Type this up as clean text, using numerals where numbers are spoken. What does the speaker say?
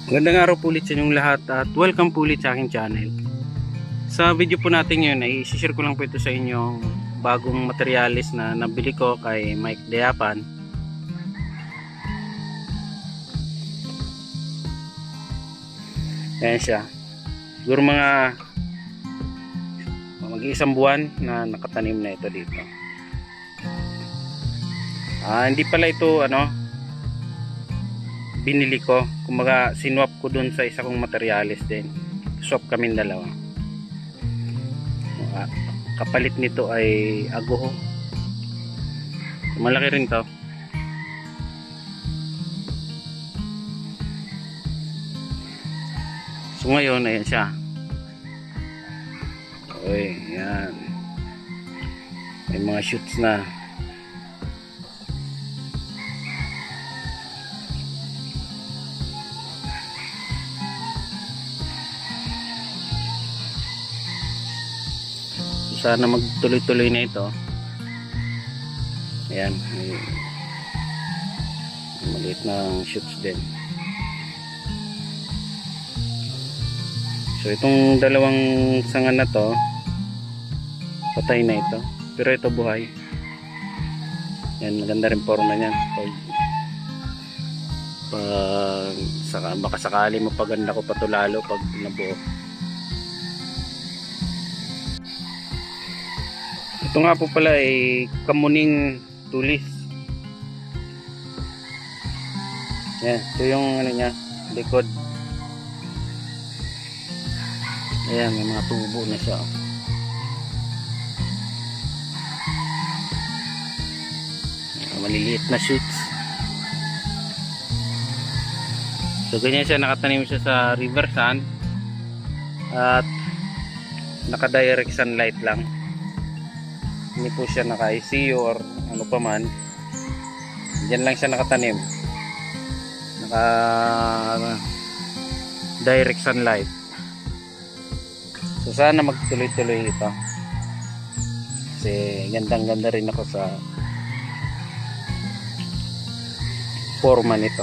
Magandang araw po ulit sa inyong lahat at welcome po ulit sa aking channel. Sa video po natin ngayon ay isi-share ko lang po ito sa inyong bagong materialis na nabili ko kay Mike Deapan. Ayan siya. Siguro mga mag-iisang buwan na nakatanim na ito dito. Hindi pala ito binili ko, kumbaga sinwap ko dun sa isa kong materialis din. Swap kami dalawa. Kapalit nito ay agoho. Malaki rin to. So ngayon ayan siya. Oy, yan. May mga shoots na. Sana magtuloy-tuloy na ito. Ayan, may maliit na shoots din. So itong dalawang sanga na to, patay na ito, pero ito buhay. Yan, maganda rin forma niyan. Baka sakali mapaganda ko pa to lalo pag nabuo. Ito nga po pala ay kamuning tulis. Yan, ito yung niya, likod. Ayan, may mga tubo na siya. Maliliit na shoots. So ganyan siya, nakatanim siya sa river sand at naka-direct sunlight lang. Hindi po siya naka-ICU or ano pa man. Diyan lang siya nakatanim. Naka direct sunlight. So sana magtuloy-tuloy ito. Kasi gandang-ganda rin ako sa forma nito.